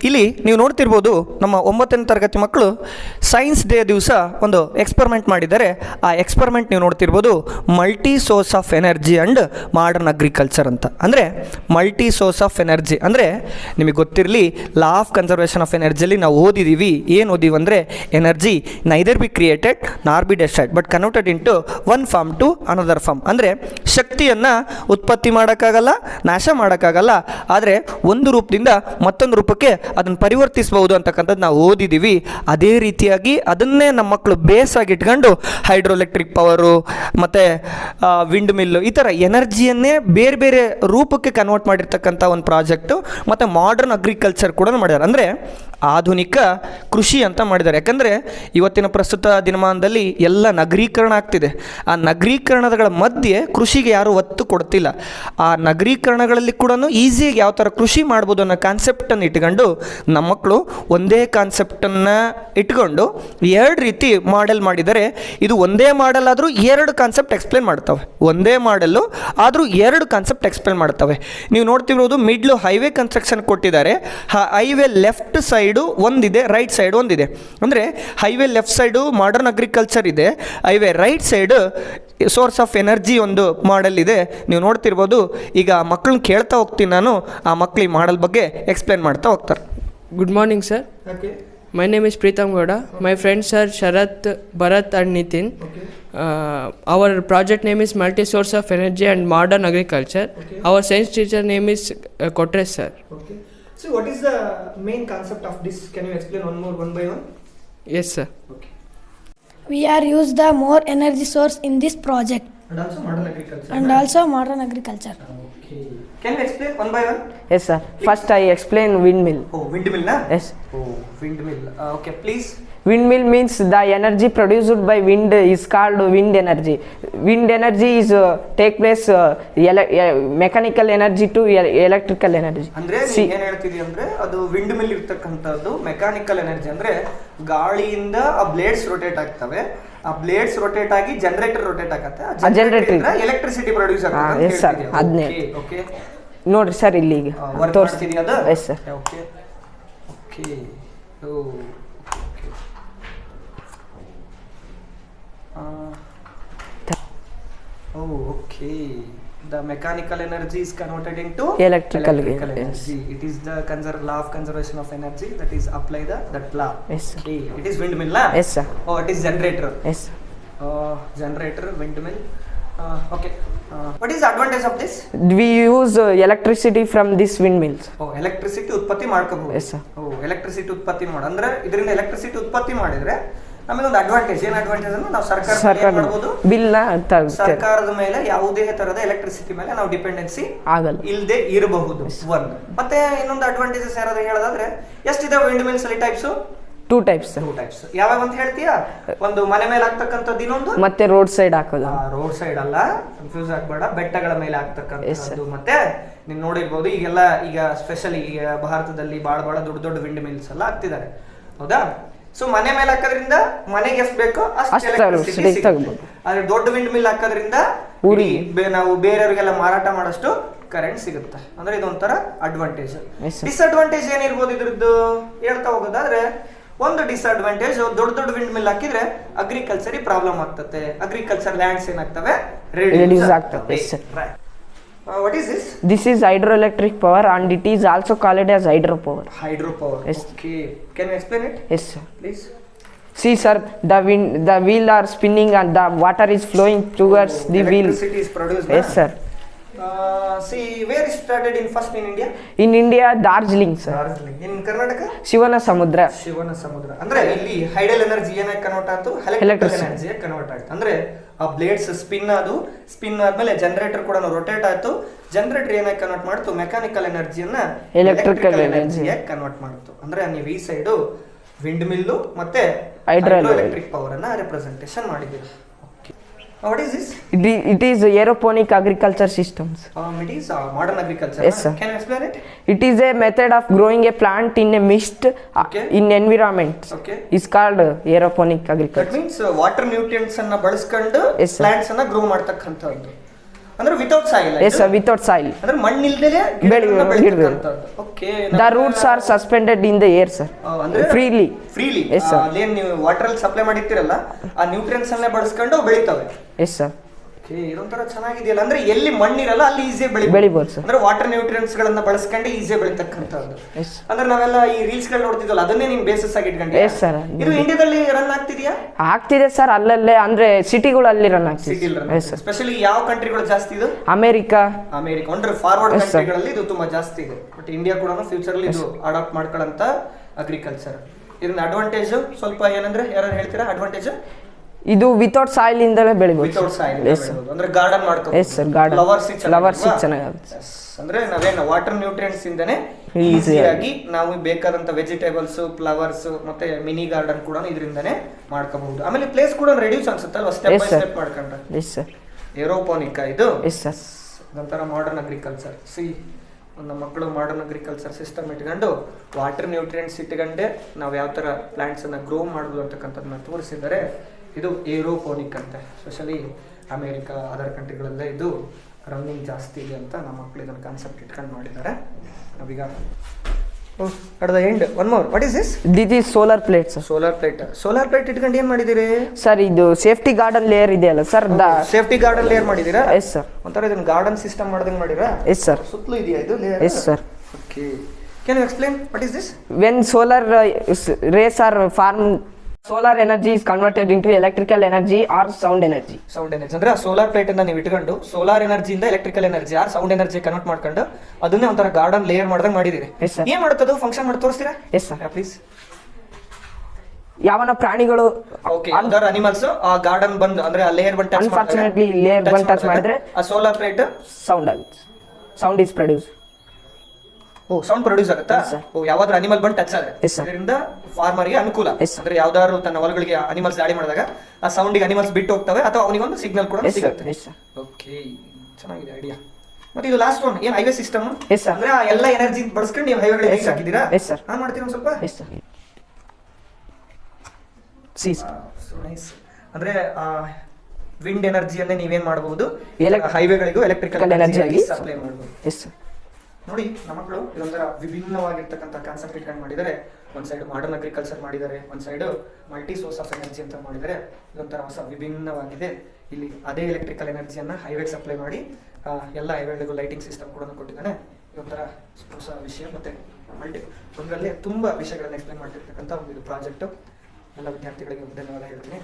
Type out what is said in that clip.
ಇಲ್ಲಿ ನೀವು ನೋಡ್ತಿರ್ಬೋದು ನಮ್ಮ 9ನೇ ತರಗತಿ ಮಕ್ಕಳು ಸೈನ್ಸ್ ಡೇ ದಿವಸ ಒಂದು ಎಕ್ಸ್ಪರಿಮೆಂಟ್ ಮಾಡಿದ್ದಾರೆ. ಆ ಎಕ್ಸ್ಪರಿಮೆಂಟ್ ನೀವು ನೋಡ್ತಿರ್ಬೋದು multi source of energy and modern agriculture ಅಂತ. ಅಂದರೆ ಮಲ್ಟಿ ಸೋರ್ಸ್ ಆಫ್ ಎನರ್ಜಿ ಅಂದರೆ ನಿಮಗೆ ಗೊತ್ತಿರಲಿ, ಲಾ ಆಫ್ ಕನ್ಸರ್ವೇಷನ್ ಆಫ್ ಎನರ್ಜಿಯಲ್ಲಿ ನಾವು ಓದಿದ್ದೀವಿ. ಏನು ಓದಿವಿ ಅಂದರೆ energy neither be created nor be destroyed but converted into one form to another form. ಅಂದರೆ ಶಕ್ತಿಯನ್ನು ಉತ್ಪತ್ತಿ ಮಾಡೋಕ್ಕಾಗಲ್ಲ, ನಾಶ ಮಾಡೋಕ್ಕಾಗಲ್ಲ, ಆದರೆ ಒಂದು ರೂಪದಿಂದ ಮತ್ತೊಂದು ರೂಪಕ್ಕೆ ಅದನ್ನು ಪರಿವರ್ತಿಸಬಹುದು ಅಂತಕ್ಕಂಥದ್ದು ನಾವು ಓದಿದ್ದೀವಿ. ಅದೇ ರೀತಿಯಾಗಿ ಅದನ್ನೇ ನಮ್ಮ ಮಕ್ಕಳು ಬೇಸಾಗಿ ಇಟ್ಕೊಂಡು ಹೈಡ್ರೋಎಲೆಕ್ಟ್ರಿಕ್ ಪವರು ಮತ್ತು ವಿಂಡ್ ಮಿಲ್ಲು ಈ ಥರ ಎನರ್ಜಿಯನ್ನೇ ಬೇರೆ ಬೇರೆ ರೂಪಕ್ಕೆ ಕನ್ವರ್ಟ್ ಮಾಡಿರ್ತಕ್ಕಂಥ ಒಂದು ಪ್ರಾಜೆಕ್ಟು ಮತ್ತು ಮಾಡರ್ನ್ ಅಗ್ರಿಕಲ್ಚರ್ ಕೂಡ ಮಾಡಿದ್ದಾರೆ. ಅಂದರೆ ಆಧುನಿಕ ಕೃಷಿ ಅಂತ ಮಾಡಿದ್ದಾರೆ. ಯಾಕಂದರೆ ಇವತ್ತಿನ ಪ್ರಸ್ತುತ ದಿನಮಾನದಲ್ಲಿ ಎಲ್ಲ ನಗರೀಕರಣ ಆಗ್ತಿದೆ. ಆ ನಗರೀಕರಣಗಳ ಮಧ್ಯೆ ಕೃಷಿಗೆ ಯಾರೂ ಒತ್ತು ಕೊಡ್ತಿಲ್ಲ. ಆ ನಗರೀಕರಣಗಳಲ್ಲಿ ಕೂಡ ಈಸಿಯಾಗಿ ಯಾವ ಥರ ಕೃಷಿ ಮಾಡ್ಬೋದು ಅನ್ನೋ ಕಾನ್ಸೆಪ್ಟನ್ನು ಇಟ್ಕೊಂಡು ನಮ್ಮ ಮಕ್ಕಳು ಒಂದೇ ಕಾನ್ಸೆಪ್ಟನ್ನು ಇಟ್ಕೊಂಡು ಎರಡು ರೀತಿ ಮಾಡೆಲ್ ಮಾಡಿದ್ದಾರೆ. ಇದು ಒಂದೇ ಮಾಡೆಲ್ ಆದರೂ ಎರಡು ಕಾನ್ಸೆಪ್ಟ್ ಎಕ್ಸ್ಪ್ಲೇನ್ ಮಾಡ್ತವೆ. ಒಂದೇ ಮಾಡೆಲ್ಲು ಆದರೂ ಎರಡು ಕಾನ್ಸೆಪ್ಟ್ ಎಕ್ಸ್ಪ್ಲೇನ್ ಮಾಡ್ತವೆ. ನೀವು ನೋಡ್ತಿರೋದು ಮಿಡ್ಲು ಹೈವೇ ಕನ್ಸ್ಟ್ರಕ್ಷನ್ ಕೊಟ್ಟಿದ್ದಾರೆ. ಹೈವೇ ಲೆಫ್ಟ್ ಸೈಡು ಒಂದಿದೆ, ರೈಟ್ ಸೈಡ್ ಒಂದಿದೆ. ಅಂದರೆ highway left side modern agriculture ಇದೆ, highway right side source of energy ಒಂದು ಮಾಡೆಲ್ ಇದೆ. ನೀವು ನೋಡ್ತಿರ್ಬೋದು. ಈಗ ಮಕ್ಕಳನ್ನ ಕೇಳ್ತಾ ಹೋಗ್ತೀನಿ ನಾನು, ಆ ಮಕ್ಕಳು ಈ ಮಾಡೆಲ್ ಬಗ್ಗೆ ಎಕ್ಸ್ಪ್ಲೇನ್ ಮಾಡ್ತಾ ಹೋಗ್ತಾರೆ. Good morning, sir. Okay. My name is Preetham Gowda. My friends are Sharath, Bharat and Nitin. Okay. Our project name is Multi-Source of Energy and Modern Agriculture. Okay. Our science teacher name is Kotres, sir. Okay. So what is the main concept of this? Can you explain one by one? Yes, sir. Okay. We are use the more energy source in this project And also modern agriculture. and also modern agriculture. Okay. Can you explain one by one? Yes, sir. First, I explain windmill. Oh, windmill, na? Yes. Oh, windmill. Okay, please. Windmill means the energy produced by wind is called wind energy. Wind energy is take place mechanical energy to electrical energy. ಅಂದ್ರೆ ನೀನು ಏನು ಹೇಳ್ತಿದಿ ಅಂದ್ರೆ ಅದು wind mill ಇರ್ತಕ್ಕಂಥದ್ದು mechanical energy. ಅಂದ್ರೆ ಗಾಳಿಯಿಂದ ಆ blades rotate ಆಗ್ತವೆ. ಆ ಬ್ಲೇಡ್ಸ್ ರೊಟೇಟ್ ಆಗಿ ಜನರೇಟರ್ ರೊಟೇಟ್ ಆಗತ್ತೆ. ಆ ಜನರೇಟರ್ ಎಲೆಕ್ಟ್ರಿಸಿಟಿ ಪ್ರೊಡ್ಯೂಸ್ ಆಗುತ್ತೆ. ಎಸ್ ಸರ್, ಅದನ್ನೇ. ಓಕೆ ನೋಡ್ರಿ ಸರ್, ಇಲ್ಲಿ ಈಗ ತೋರಿಸ್ತಿದೀಯ ಅದು? S sir. Okay okay okay. The mechanical energy is converted into electrical energy. Yes. It is the law of conservation of energy that is apply that law. Yes, sir. Okay. It is windmill, la? Yes, sir. Oh, it is generator. Yes, sir. Generator, windmill. Okay. What is the advantage of this? We use electricity from these windmills. Oh, electricity ಉತ್ಪತ್ತಿ ಮಾಡ್ಕೋಬಹುದು. Yes, sir. Oh, electricity ಉತ್ಪತ್ತಿ ಮಾಡ ಅಂದ್ರೆ ಇದರಿಂದ electricity ಉತ್ಪತ್ತಿ ಮಾಡಿದ್ರೆ ನಮಗೆ ಒಂದು ಅಡ್ವಾಂಟೇಜ್. ಏನು ಅಡ್ವಾಂಟೇಜ್ ಅಂದ್ರೆ ನಾವು ಸರ್ಕಾರ ಮಾಡಬಹುದು, ಬಿಲ್ ಸರ್ಕಾರದ ಮೇಲೆ ಯಾವುದೇ ತರದ ಎಲೆಕ್ಟ್ರಿಸಿಟಿ ಮೇಲೆ ನಾವು ಡಿಪೆಂಡೆನ್ಸಿ ಆಗಲ್ಲ, ಇಲ್ಲದೆ ಇರಬಹುದು. ಒಂದು ಮತ್ತೆ ಇನ್ನೊಂದು ಅಡ್ವಾಂಟೇಜಸ್ ಯಾರಾದ್ರೂ ಹೇಳೋದಾದ್ರೆ ಎಷ್ಟಿದೆ ವಿಂಡ್ ಮಿಲ್ಸ್ ಅಲ್ಲಿ ಟೈಪ್ಸ್? Two types. ಯಾವಾಗ ಅಂತ ಹೇಳ್ತೀಯಾ? ಒಂದು ಮನೆ ಮೇಲೆ ಆಗ್ತಕ್ಕಂಥದ್ದು, ಇನ್ನೊಂದು ಮತ್ತೆ ರೋಡ್ ಸೈಡ್ ಹಾಕೋದು. ರೋಡ್ ಸೈಡ್ ಅಲ್ಲ, ಕನ್ಫ್ಯೂಸ್ ಆಗ್ಬೇಡ, ಬೆಟ್ಟಗಳ ಮೇಲೆ ಆಗ್ತಕ್ಕಂಥದ್ದು. ಮತ್ತೆ ನೀನ್ ನೋಡಿರ್ಬೋದು ಈಗೆಲ್ಲ, ಈಗ ಸ್ಪೆಷಲಿ ಈಗ ಭಾರತದಲ್ಲಿ ಬಹಳ ದೊಡ್ಡ ವಿಂಡ್ ಮಿಲ್ಸ್ ಎಲ್ಲ ಆಗ್ತಿದ್ದಾರೆ, ಹೌದಾ? ಸೊ ಮನೆ ಮೇಲೆ ಹಾಕೋದ್ರಿಂದ ಮನೆಗೆ ಎಷ್ಟು ಬೇಕೋ ಅಷ್ಟು ಎಲೆಕ್ಟ್ರಿಸಿಟಿ ಸಿಗುತ್ತೆ. ಆದ್ರೆ ದೊಡ್ಡ ವಿಂಡ್ ಮಿಲ್ ಹಾಕೋದ್ರಿಂದ ನಾವು ಬೇರೆಯವರಿಗೆಲ್ಲ ಮಾರಾಟ ಮಾಡೋಷ್ಟು ಕರೆಂಟ್ ಸಿಗುತ್ತೆ. ಅಂದ್ರೆ ಇದೊಂಥರ ಅಡ್ವಾಂಟೇಜ್. ಡಿಸ್ಅಡ್ವಾಂಟೇಜ್ ಏನಿರ್ಬೋದು ಇದ್ರದ್ದು ಹೇಳ್ತಾ ಹೋಗೋದಾದ್ರೆ, ಒಂದು ಡಿಸ್ಅಡ್ವಾಂಟೇಜ್, ದೊಡ್ಡ ವಿಂಡ್ ಮಿಲ್ ಹಾಕಿದ್ರೆ ಅಗ್ರಿಕಲ್ಚರ್ ಪ್ರಾಬ್ಲಮ್ ಆಗ್ತದೆ. ಅಗ್ರಿಕಲ್ಚರ್ ಲ್ಯಾಂಡ್ಸ್ ಏನಾಗ್ತವೆ, ರೆಡ್ಯೂಸ್ ಆಗ್ತವೆ. What is this? This is hydroelectric power and it is also called as hydropower. Hydropower. Yes. Okay. Can you explain it? Yes, sir. Please. See, sir, the wheel are spinning and the water is flowing towards the wheel. Electricity is produced. Yes, sir. See, where is started in first in India? In India, Darjeeling, sir. Darjeeling. In Karnataka? Shivana Samudra. ಅಂದ್ರೆ ಇಲ್ಲಿ hydel energy ಏನಾಗಿ convert ಆಯ್ತು, electrical energy convert ಆಯ್ತು. ಅಂದ್ರೆ ಆ blades spin ಆದ್ಮೇಲೆ generator ಕೂಡ rotate ಆಯ್ತು. ಜನರೇಟರ್ ಏನಾಗಿ ಕನ್ವರ್ಟ್ ಮಾಡ್ತು, ಮೆಕ್ಯಾನಿಕಲ್ ಎನರ್ಜಿಯನ್ನ ಎಲೆಕ್ಟ್ರಿಕಲ್ ಎನರ್ಜಿಯಾಗಿ ಕನ್ವರ್ಟ್ ಮಾಡ್ತು. ಅಂದ್ರೆ ನೀವು ಈ ಸೈಡು ವಿಂಡ್ ಮಿಲ್ಲು ಮತ್ತೆ ಹೈಡ್ರೋಎಲೆಕ್ಟ್ರಿಕ್ ಪವರ್ ಅನ್ನ ರೆಪ್ರೆಸೆಂಟೇಷನ್ ಮಾಡಿದ್ದೀರಿ. What is this? It is aeroponic agriculture systems. It is modern agriculture. Yes, sir. Can you explain it? It is a method of growing a plant in a mist in environment. Okay. It's called aeroponic agriculture. That means water nutrients ಅನ್ನ ಬಳಸ್ಕೊಂಡು plants ಅನ್ನ grow ಮಾಡ್ತಕ್ಕಂಥದ್ದು. ಅಂದ್ರೆ without soil. Yes sir, without soil. ಅಂದ್ರೆ ಮಣ್ಣಿಲ್ದಲೇ okay. The roots are suspended in the air sir, freely. Yes sir. ಅಲ್ಲೇನ್ ನೀವು water ಅಲ್ಲಿ ಸಪ್ಲೈ ಮಾಡಿರ್ತೀರಲ್ಲ ಆ ನ್ಯೂಟ್ರಿಯೆಂಟ್ಸ್ ಅನ್ನೇ ಬಳಸ್ಕೊಂಡು ಬೆಳಿತಾವೆ. Yes sir. ಇದೊಂಥರ ಚೆನ್ನಾಗಿದೆಯಲ್ಲ, ಅಂದ್ರೆ ಎಲ್ಲಿ ಮಣ್ಣಿರಲ್ಲ ಅಲ್ಲಿ ಈಸಿಯಾಗಿ ಬೆಳಿಬೋದು ಸರ್. ಅಂದ್ರೆ ವಾಟರ್ ನ್ಯೂಟ್ರಿಯೆಂಟ್ಸ್ ಗಳನ್ನ ಬಳಸ್ಕೊಂಡು ಈಸಿಯಾಗಿ ಬೆಳಿತಕ್ಕಂಥದ್ದು. ಅಂದ್ರೆ ನಾವೆಲ್ಲ ಈ ರೀಲ್ಸ್ ಗಳು ನೋಡ್ತಿದ್ವಲ್ಲ ಅದನ್ನೇ ನಿಮ್ ಬೇಸಿಸ್ ಆಗಿ ಇಟ್ಕೊಂಡು. Yes sir. ಇದು ಇಂಡಿಯಾದಲ್ಲಿ ರನ್ ಆಗ್ತಿದ್ಯಾ? ಆಗ್ತಿದೆ ಸರ್, ಅಲ್ಲಲ್ಲೇ ಅಂದ್ರೆ ಸಿಟಿಗಳಲ್ಲಿ ರನ್ ಆಗ್ತಿದೆ. ಸ್ಪೆಷಲಿ ಯಾವ ಕಂಟ್ರಿಗಳು ಜಾಸ್ತಿ ಇದು? ಅಮೆರಿಕಾ ಅಂದ್ರೆ ಫಾರ್ವರ್ಡ್ ಕಂಟ್ರಿಗಳಲ್ಲಿ ಇದು ತುಂಬಾ ಜಾಸ್ತಿ ಇದೆ. ಬಟ್ ಇಂಡಿಯಾ ಕೂಡ ಫ್ಯೂಚರ್ ಅಲ್ಲಿ ಇದು ಅಡಾಪ್ಟ್ ಮಾಡ್ಕೊಳ್ಳಂತ ಅಗ್ರಿಕಲ್ಚರ್. ಇದನ್ನ ಅಡ್ವಾಂಟೇಜ್ ಸ್ವಲ್ಪ ಏನಂದ್ರೆ ಯಾರು ಹೇಳ್ತೀರಾ ಅಡ್ವಾಂಟೇಜ್? ಇದು ವಿತೌಟ್ ಸಾಯಿಲ್ ಇಂದಲೇ ಬೆಳಿಬಹುದು. ವಿತೌಟ್ ಸಾಯಿಲ್ ಅಂದ್ರೆ ಗಾರ್ಡನ್ ಮಾಡ್ಕೊಂಡು. ಎಸ್ ಸರ್, ಗಾರ್ಡನ್ ಫ್ಲವರ್ಸ್ ಚೆನ್ನಾಗುತ್ತೆ. ಅಂದ್ರೆ ನಾವೇನು ವಾಟರ್ ನ್ಯೂಟ್ರಿಯೆಂಟ್ಸ್ ಇಂದನೇ ಈಸಿಯಾಗಿ ನಾವು ಬೇಕಾದಂತ ವೆಜಿಟೇಬಲ್ಸ್, ಫ್ಲವರ್ಸ್ ಮತ್ತೆ ಮಿನಿ ಗಾರ್ಡನ್ ಕೂಡ ಇದರಿಂದನೇ ಮಾಡ್ಕೋಬಹುದು. ಆಮೇಲೆ ಪ್ಲೇಸ್ ಕೂಡ ರೆಡ್ಯೂಸ್ ಅನ್ಸುತ್ತಲ್ವಾ ಸ್ಟೆಪ್ ಬೈ ಸ್ಟೆಪ್ ಮಾಡ್ಕೊಂಡ್ರೆ. Yes sir. ಏರೋಪೋನಿಕ್ ಇದು. Yes sir. ಒಂಥರ ಮಾಡರ್ನ್ ಅಗ್ರಿಕಲ್ಚರ್. ನಮ್ಮ ಮಕ್ಕಳು ಮಾಡರ್ನ್ ಅಗ್ರಿಕಲ್ಚರ್ ಸಿಸ್ಟಮ್ ಇಟ್ಕೊಂಡು ವಾಟರ್ ನ್ಯೂಟ್ರಿಯೆಂಟ್ಸ್ ಇಟ್ಕೊಂಡೆ ನಾವು ಯಾವ ತರ ಪ್ಲಾಂಟ್ಸ್ ಅನ್ನ ಗ್ರೋ ಮಾಡಬಹುದು ಅಂತಕ್ಕಂಥದ್ದನ್ನ ತೋರಿಸಿದ್ದಾರೆ. ಇದು ಏರೋಪೋನಿಕ್ ಅಂತ. ಸ್ಪೆಷಲಿ ಅಮೇರಿಕಾ ಅದರ್ ಕಂಟ್ರಿಗಳಲ್ಲೇ ಇದು ರನ್ನಿಂಗ್ ಜಾಸ್ತಿ ಇದೆ ಅಂತ ನಮ್ಮ ಮಕ್ಕಳು ಇದನ್ನು ಕಾನ್ಸೆಪ್ಟ್ ಇಟ್ಕೊಂಡು ಮಾಡಿದ್ದಾರೆ. ನಾವೀಗ at the end one more. What is this? This is solar plate sir. Solar plate. Solar plate ಇಟ್ಕೊಂಡು ಏನ್ ಮಾಡಿದಿರಿ ಸರ್? ಇದು ಸೇಫ್ಟಿ ಗಾರ್ಡನ್ ಲೇಯರ್ ಇದೆಯಲ್ಲ ಸರ್, ಸೇಫ್ಟಿ ಗಾರ್ಡನ್ ಲೇಯರ್ ಮಾಡಿದೀರಾ? S sir. ಒಂಥರ ಇದನ್ನ ಗಾರ್ಡನ್ ಸಿಸ್ಟಮ್ ಮಾಡ್ದಂಗೆ ಮಾಡಿರಾ? Yes sir. ಸುತ್ತಲೂ ಇದೆಯಾ ಇದು layer? Yes sir. Okay, can you explain what is this? When solar rays are formed, solar energy is converted into electrical energy or sound energy. Sound energy ಅಂದ್ರೆ solar plate ಅನ್ನ ನೀವು ಇಟ್ಕೊಂಡು solar ಎನರ್ಜಿಯಿಂದ electrical energy or sound energy convert ಮಾಡ್ಕೊಂಡು ಅದನ್ನೇ ಒಂಥರ garden layer ಮಾಡ್ದಂಗೆ ಮಾಡಿದಿರಿ. ಏನ್ ಮಾಡುತ್ತದು? ಫಂಕ್ಷನ್ ಮಾಡಿ ತೋರಿಸ್ತೀರಾ? Yes sir, please. ಯಾವನ ಪ್ರಾಣಿಗಳು ಓಕೆ ಅದರ್ ಅನಿಮಲ್ಸ್ ಆ ಗಾರ್ಡನ್ ಬಂದು ಅಂದ್ರೆ ಆ ಲೇಯರ್ ಬಂದು ಟಚ್ ಅನ್ಫಾರ್ಚುನೇಟ್ಲಿ ಲೇಯರ್ ಬಂದು ಟಚ್ ಮಾಡಿದ್ರೆ ಆ ಸೋಲಾರ್ ಪ್ಲೇಟ್ ಸೌಂಡ್ ಆಗುತ್ತೆ. Sound is produce. ಓ, ಸೌಂಡ್ ಪ್ರೊಡ್ಯೂಸ್ ಆಗುತ್ತಾ? ಓ, ಯಾವ್ದಾದ್ರು ಅನಿಮಲ್ ಬಂದು ಟಚ್ ಆದ್ರೆ ಅದರಿಂದ ಫಾರ್ಮರ್ಗೆ ಅನುಕೂಲ. ಅಂದ್ರೆ ಯಾವ್ದಾದ್ರು ತನ್ನ ಹೊಲಗಳಿಗೆ ಅನಿಮಲ್ಸ್ ದಾಳಿ ಮಾಡಿದಾಗ ಆ ಸೌಂಡಿಗೆ ಅನಿಮಲ್ಸ್ ಬಿಟ್ಟು ಹೋಗ್ತವೆ ಅಥವಾ ಅವನಿಗೊಂದು ಸಿಗ್ನಲ್ ಕೂಡ ಸಿಗುತ್ತೆ. ಓಕೆ, ಚೆನ್ನಾಗಿದೆ ಐಡಿಯಾ. ಮತ್ತೆ ಇದು ಲಾಸ್ಟ್ ಒನ್ ಏನ್ ಹೈವೇ ಸಿಸ್ಟಮ್ ಅಂದ್ರೆ ಆ ಎಲ್ಲ ಎನರ್ಜಿ ಬಳಸ್ಕೊಂಡು ನೀವು ಹೈವೇಗಳಿಗೆ ಹಾಕಿದ್ದೀರಾ? ಹಾ, ಮಾಡ್ತೀರಾ ಸ್ವಲ್ಪ? ನೈಸ್. ಅಂದ್ರೆ ವಿಂಡ್ ಎನರ್ಜಿಯನ್ನೇ ನೀವೇನ್ ಮಾಡಬಹುದು, ಹೈವೇಗಳಿಗೂ ಎಲೆಕ್ಟ್ರಿಕಲ್ ಎನರ್ಜಿ ಸಪ್ಲೈ ಮಾಡಬಹುದು. ನೋಡಿ ನಮ್ಮ ಮಕ್ಕಳು ಇದೊಂಥರ ವಿಭಿನ್ನವಾಗಿರ್ತಕ್ಕಂಥ ಕಾನ್ಸೆಪ್ಟ್ ಇಟ್ಕೊಂಡು ಮಾಡಿದ್ದಾರೆ. ಒಂದ್ ಸೈಡ್ ಮಾಡರ್ನ್ ಅಗ್ರಿಕಲ್ಚರ್ ಮಾಡಿದ್ದಾರೆ, ಒಂದ್ side multi source of energy ಅಂತ ಮಾಡಿದ್ದಾರೆ. ಇದೊಂಥರ ಹೊಸ ವಿಭಿನ್ನವಾಗಿದೆ. ಇಲ್ಲಿ ಅದೇ ಎಲೆಕ್ಟ್ರಿಕಲ್ ಎನರ್ಜಿಯನ್ನ ಹೈವೇಗೆ ಸಪ್ಲೈ ಮಾಡಿ ಎಲ್ಲ ಹೈವೇಗಳಿಗೂ ಲೈಟಿಂಗ್ ಸಿಸ್ಟಮ್ ಕೂಡ ಕೊಟ್ಟಿದ್ದಾನೆ. ಇದೊಂಥರ ಹೊಸ ವಿಷಯ. ಮತ್ತೆ ಒಂದರಲ್ಲೇ ತುಂಬಾ ವಿಷಯಗಳನ್ನ ಎಕ್ಸ್ಪ್ಲೈನ್ ಮಾಡ್ತಿರ್ತಕ್ಕಂಥ ಒಂದು ಇದು ಪ್ರಾಜೆಕ್ಟ್. ಎಲ್ಲ ವಿದ್ಯಾರ್ಥಿಗಳಿಗೆ ಧನ್ಯವಾದ ಹೇಳ್ತೀನಿ.